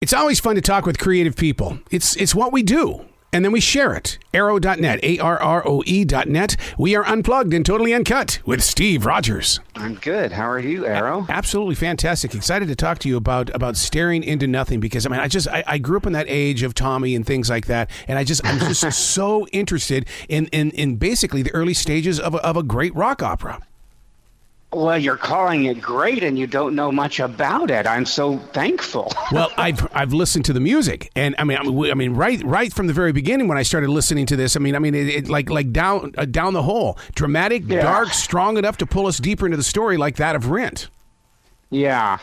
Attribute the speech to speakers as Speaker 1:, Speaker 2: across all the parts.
Speaker 1: It's always fun to talk with creative people. It's what we do. And then we share it. Arrow.net, ARROE.net. We are unplugged and totally uncut with Steve Rogers.
Speaker 2: I'm good. How are you, Arrow?
Speaker 1: Absolutely fantastic. Excited to talk to you about staring into nothing because, I mean, I grew up in that age of Tommy and things like that. And I'm just so interested in basically the early stages of a great rock opera.
Speaker 2: Well, you're calling it great, and you don't know much about it. I'm so thankful.
Speaker 1: Well, I've listened to the music, and I mean, right from the very beginning when I started listening to this, it like down the hole, dramatic, dark, strong enough to pull us deeper into the story, like that of Rent.
Speaker 2: Yeah.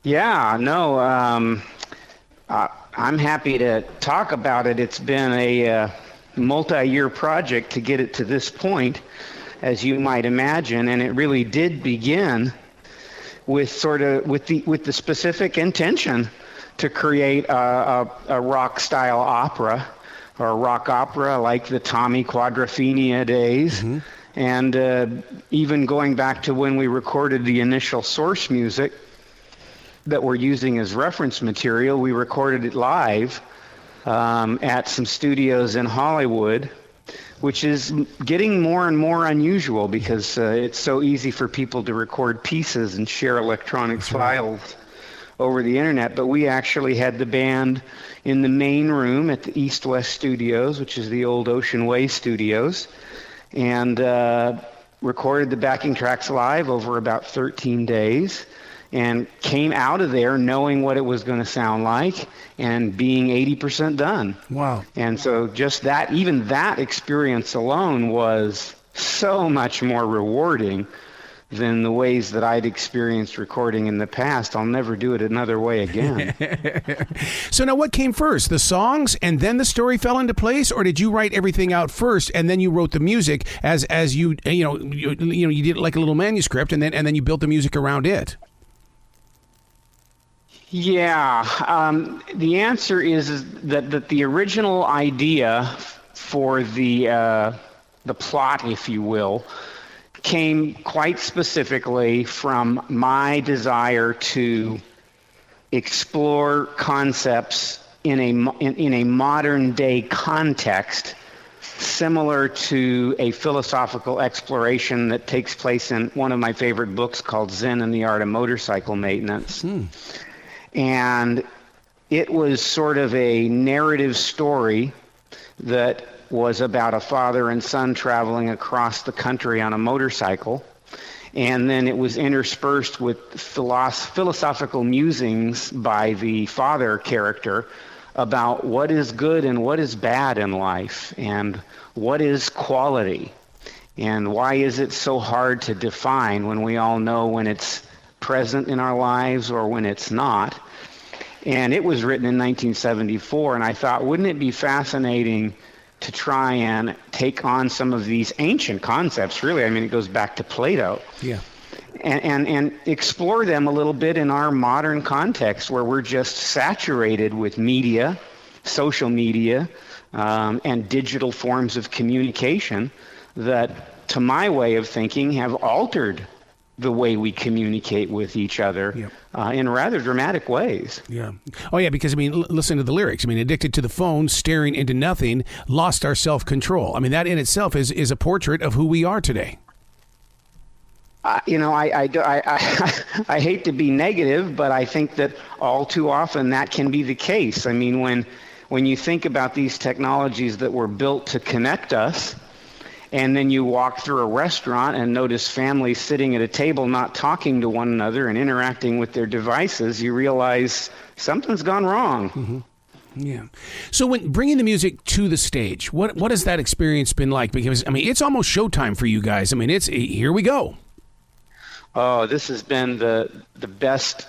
Speaker 2: No, I'm happy to talk about it. It's been a multi-year project to get it to this point, as you might imagine, and it really did begin with the specific intention to create a rock style opera, or a rock opera like the Tommy Quadrophenia days. Mm-hmm. And even going back to when we recorded the initial source music that we're using as reference material, we recorded it live at some studios in Hollywood, which is getting more and more unusual because it's so easy for people to record pieces and share electronic files over the internet. But we actually had the band in the main room at the East West Studios, which is the old Ocean Way Studios, and recorded the backing tracks live over about 13 days. And came out of there knowing what it was going to sound like and being 80% done.
Speaker 1: Wow.
Speaker 2: And so just that, even that experience alone was so much more rewarding than the ways that I'd experienced recording in the past. I'll never do it another way again.
Speaker 1: So now what came first, the songs and then the story fell into place, or did you write everything out first and then you wrote the music as you did it like a little manuscript and then you built the music around it?
Speaker 2: Yeah, the answer is that the original idea for the plot, if you will, came quite specifically from my desire to explore concepts in a modern day context, similar to a philosophical exploration that takes place in one of my favorite books called Zen and the Art of Motorcycle Maintenance. And it was sort of a narrative story that was about a father and son traveling across the country on a motorcycle. And then it was interspersed with philosophical musings by the father character about what is good and what is bad in life, and what is quality, and why is it so hard to define when we all know when it's present in our lives or when it's not. And it was written in 1974, and I thought, wouldn't it be fascinating to try and take on some of these ancient concepts, really? I mean, it goes back to Plato.
Speaker 1: Yeah.
Speaker 2: And explore them a little bit in our modern context, where we're just saturated with media, social media, and digital forms of communication that, to my way of thinking, have altered the way we communicate with each other in rather dramatic ways.
Speaker 1: Yeah. Oh, yeah, because, listen to the lyrics. Addicted to the phone, staring into nothing, lost our self-control. That in itself is a portrait of who we are today.
Speaker 2: I hate to be negative, but I think that all too often that can be the case. When you think about these technologies that were built to connect us, and then you walk through a restaurant and notice families sitting at a table not talking to one another and interacting with their devices, you realize something's gone wrong.
Speaker 1: Mm-hmm. Yeah. So when bringing the music to the stage, what has that experience been like? Because, it's almost showtime for you guys. It's here we go.
Speaker 2: Oh, this has been the best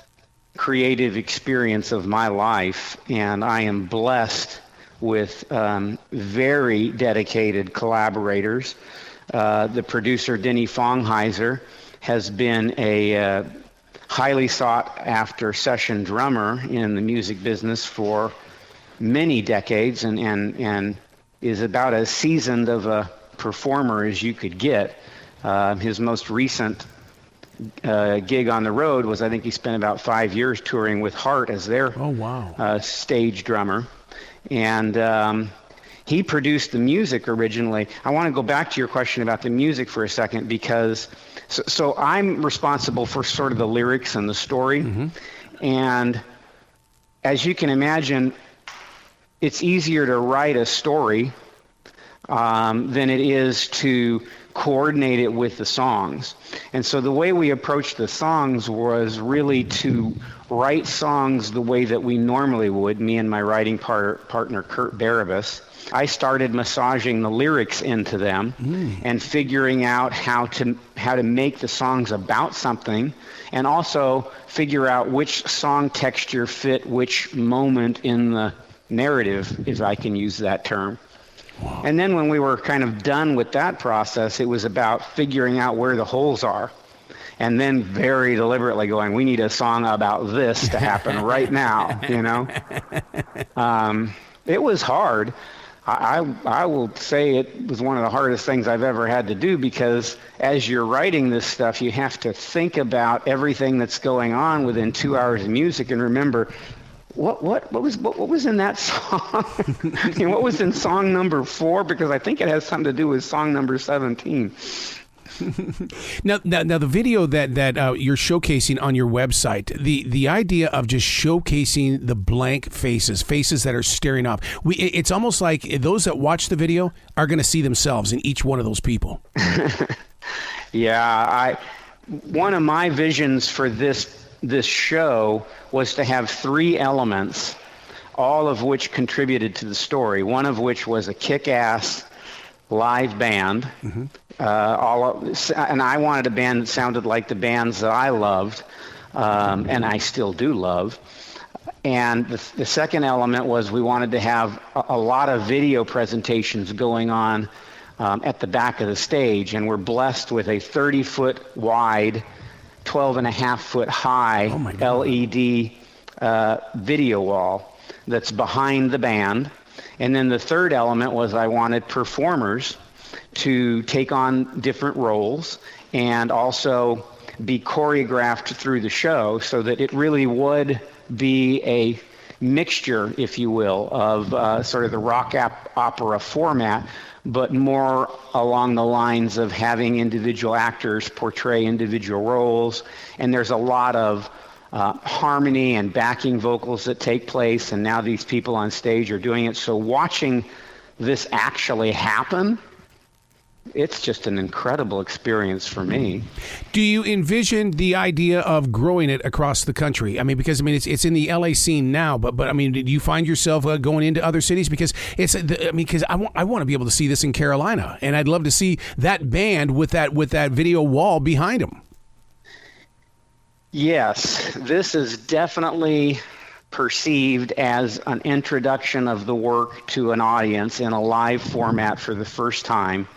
Speaker 2: creative experience of my life, and I am blessed with very dedicated collaborators. The producer, Denny Fongheiser, has been a highly sought-after session drummer in the music business for many decades, and is about as seasoned of a performer as you could get. His most recent gig on the road was, I think he spent about 5 years touring with Heart as their stage drummer. And he produced the music originally. I want to go back to your question about the music for a second, because so I'm responsible for sort of the lyrics and the story. Mm-hmm. And as you can imagine, it's easier to write a story than it is to coordinate it with the songs. And so the way we approached the songs was really to write songs the way that we normally would, me and my writing partner, Kurt Barabas. I started massaging the lyrics into them and figuring out how to make the songs about something, and also figure out which song texture fit which moment in the narrative, if I can use that term. Wow. And then when we were kind of done with that process, it was about figuring out where the holes are, and then very deliberately going, we need a song about this to happen right now, you know? It was hard. I will say it was one of the hardest things I've ever had to do, because as you're writing this stuff, you have to think about everything that's going on within 2 hours of music and remember, what was in that song? You know, what was in song number 4? Because I think it has something to do with song number 17.
Speaker 1: Now, the video that you're showcasing on your website, the idea of just showcasing the blank faces that are staring off, it's almost like those that watch the video are going to see themselves in each one of those people.
Speaker 2: Yeah, one of my visions for this show was to have 3 elements, all of which contributed to the story. One of which was a kick-ass live band. Mm-hmm. And I wanted a band that sounded like the bands that I loved, and I still do love. And the second element was we wanted to have a lot of video presentations going on at the back of the stage, and we're blessed with a 30-foot wide, 12.5-foot high LED video wall that's behind the band. And then the third element was I wanted performers to take on different roles and also be choreographed through the show, so that it really would be a mixture, if you will, of sort of the rock opera format, but more along the lines of having individual actors portray individual roles. And there's a lot of harmony and backing vocals that take place, and now these people on stage are doing it. So watching this actually happen, it's just an incredible experience for me.
Speaker 1: Do you envision the idea of growing it across the country? I mean, because it's in the LA scene now, but I mean, do you find yourself going into other cities? Because because I want to be able to see this in Carolina, and I'd love to see that band with that video wall behind them.
Speaker 2: Yes, this is definitely perceived as an introduction of the work to an audience in a live format for the first time,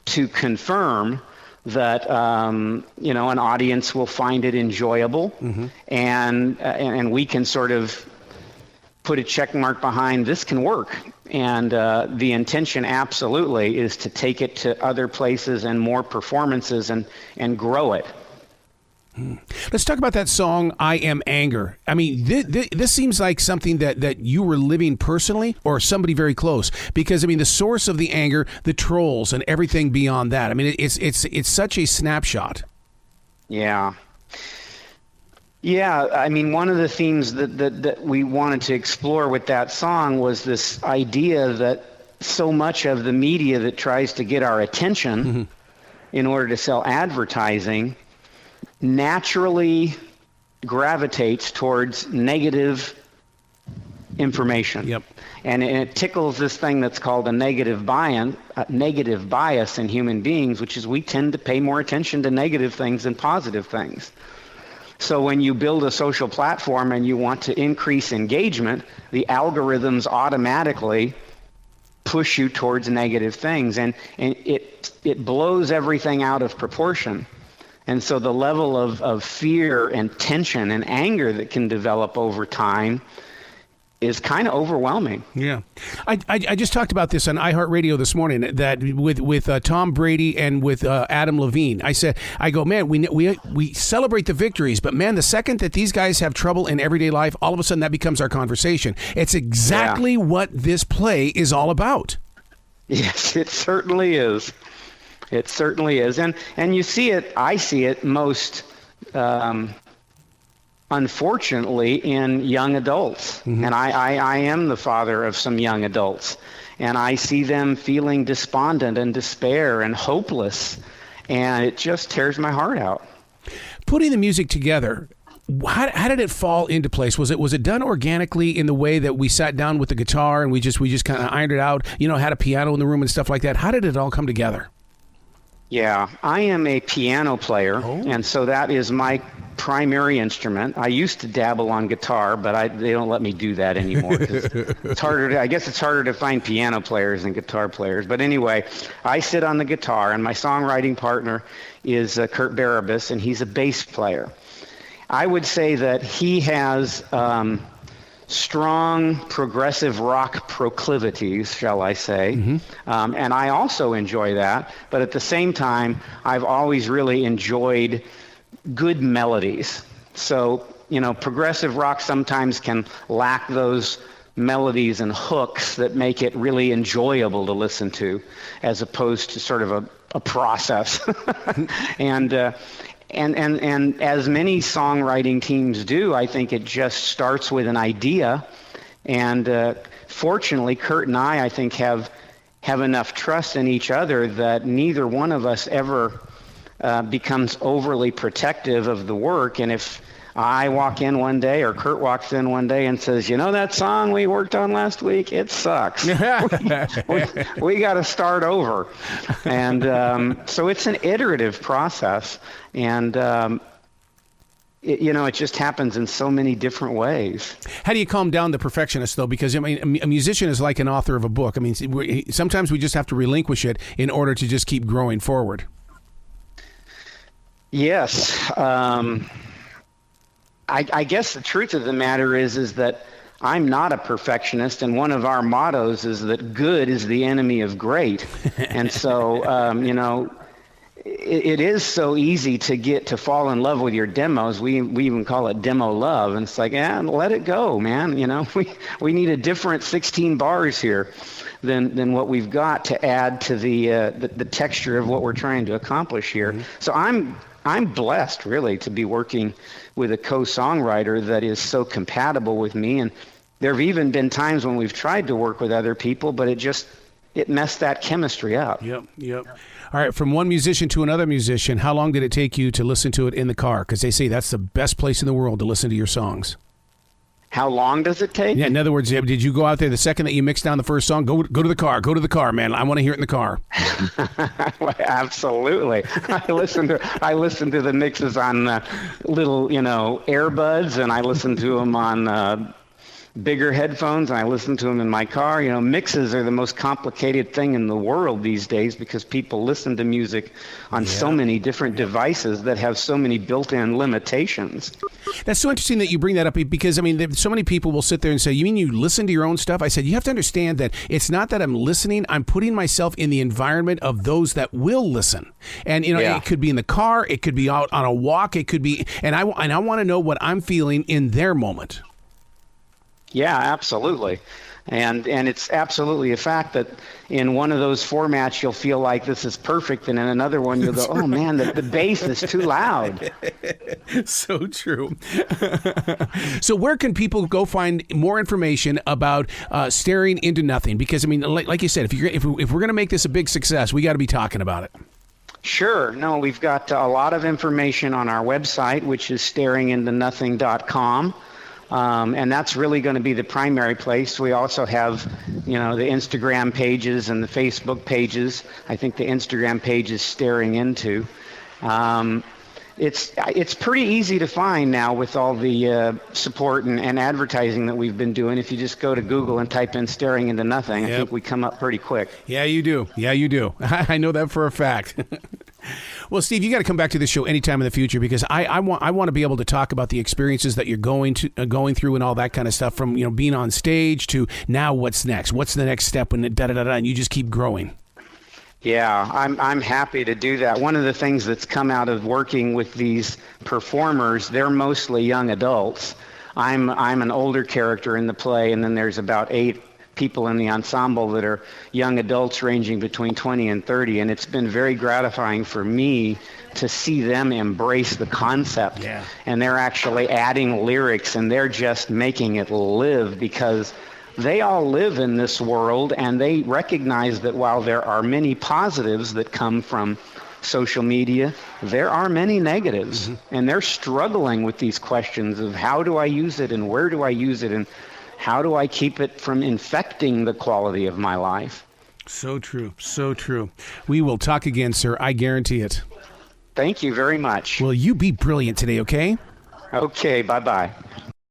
Speaker 2: to confirm that an audience will find it enjoyable, mm-hmm. and we can sort of put a check mark behind this can work. And the intention absolutely is to take it to other places and more performances and grow it.
Speaker 1: Let's talk about that song, I Am Anger. I mean, this seems like something that you were living personally, or somebody very close, because, I mean, the source of the anger, the trolls, and everything beyond that. I mean, it's such a snapshot.
Speaker 2: Yeah. Yeah, I mean, one of the themes that we wanted to explore with that song was this idea that so much of the media that tries to get our attention mm-hmm. in order to sell advertising naturally gravitates towards negative information.
Speaker 1: Yep.
Speaker 2: And it tickles this thing that's called a negative bias in human beings, which is we tend to pay more attention to negative things than positive things. So when you build a social platform and you want to increase engagement, the algorithms automatically push you towards negative things, and it blows everything out of proportion. And so the level of fear and tension and anger that can develop over time is kind of overwhelming.
Speaker 1: Yeah. I just talked about this on iHeartRadio this morning that with Tom Brady and with Adam Levine. I go, man, we celebrate the victories, but man, the second that these guys have trouble in everyday life, all of a sudden that becomes our conversation. It's exactly what this play is all about.
Speaker 2: Yes, it certainly is. It certainly is. And you see it, I see it most unfortunately in young adults. Mm-hmm. And I am the father of some young adults, and I see them feeling despondent and despair and hopeless, and it just tears my heart out.
Speaker 1: Putting the music together, how did it fall into place? Was it done organically in the way that we sat down with the guitar and we just kind of ironed it out, had a piano in the room and stuff like that? How did it all come together?
Speaker 2: Yeah, I am a piano player, and so that is my primary instrument. I used to dabble on guitar, but they don't let me do that anymore. 'Cause it's harder. I guess it's harder to find piano players than guitar players. But anyway, I sit on the guitar, and my songwriting partner is Kurt Barabas, and he's a bass player. I would say that he has strong progressive rock proclivities, shall I say. Mm-hmm. And I also enjoy that. But at the same time, I've always really enjoyed good melodies. So, progressive rock sometimes can lack those melodies and hooks that make it really enjoyable to listen to, as opposed to sort of a process. And as many songwriting teams do, I think it just starts with an idea. And fortunately, Kurt and I think, have enough trust in each other that neither one of us ever becomes overly protective of the work. And if I walk in one day, or Kurt walks in one day and says, that song we worked on last week, it sucks. we got to start over. And so it's an iterative process. And, it just happens in so many different ways.
Speaker 1: How do you calm down the perfectionist, though? Because, a musician is like an author of a book. Sometimes we just have to relinquish it in order to just keep growing forward.
Speaker 2: Yes. I guess the truth of the matter is that I'm not a perfectionist, and one of our mottos is that good is the enemy of great. And so, it is so easy to fall in love with your demos. We even call it demo love, and it's like, let it go, man. We need a different 16 bars here than what we've got to add to the texture of what we're trying to accomplish here. Mm-hmm. So I'm blessed, really, to be working with a co-songwriter that is so compatible with me. And there have even been times when we've tried to work with other people, but it messed that chemistry up.
Speaker 1: Yep. All right, from one musician to another musician, how long did it take you to listen to it in the car? Because they say that's the best place in the world to listen to your songs.
Speaker 2: How long does it take?
Speaker 1: Yeah, in other words, did you go out there the second that you mixed down the first song? Go to the car, man. I want to hear it in the car.
Speaker 2: Absolutely. I listen to the mixes on little, earbuds, and I listen to them on bigger headphones, and I listen to them in my car. Mixes are the most complicated thing in the world these days because people listen to music on so many different devices that have so many built-in limitations.
Speaker 1: That's so interesting that you bring that up because, so many people will sit there and say, you mean you listen to your own stuff? I said, you have to understand that it's not that I'm listening. I'm putting myself in the environment of those that will listen. And, it could be in the car. It could be out on a walk. It could be, and I want to know what I'm feeling in their moment.
Speaker 2: Yeah, absolutely. And it's absolutely a fact that in one of those formats you'll feel like this is perfect, and in another one you'll go, oh man, the bass is too loud.
Speaker 1: So true. So where can people go find more information about Staring Into Nothing? Because like you said, if we're going to make this a big success, we got to be talking about it.
Speaker 2: Sure. No, we've got a lot of information on our website, which is staringintonothing.com. And that's really going to be the primary place. We also have, the Instagram pages and the Facebook pages. I think the Instagram page is Staring Into. It's pretty easy to find now with all the support and advertising that we've been doing. If you just go to Google and type in Staring Into Nothing, I think we come up pretty quick.
Speaker 1: Yeah, you do. I know that for a fact. Well, Steve, you got to come back to this show anytime in the future because I want to be able to talk about the experiences that you're going through and all that kind of stuff from being on stage to now what's next? What's the next step and and you just keep growing.
Speaker 2: Yeah, I'm happy to do that. One of the things that's come out of working with these performers, they're mostly young adults. I'm an older character in the play, and then there's about 8 people in the ensemble that are young adults ranging between 20 and 30, and it's been very gratifying for me to see them embrace the concept.
Speaker 1: Yeah.
Speaker 2: And they're actually adding lyrics, and they're just making it live because they all live in this world, and they recognize that while there are many positives that come from social media, there are many negatives. Mm-hmm. And they're struggling with these questions of how do I use it and where do I use it and how do I keep it from infecting the quality of my life?
Speaker 1: So true. So true. We will talk again, sir. I guarantee it.
Speaker 2: Thank you very much.
Speaker 1: Will you be brilliant today, okay?
Speaker 2: Okay, bye-bye.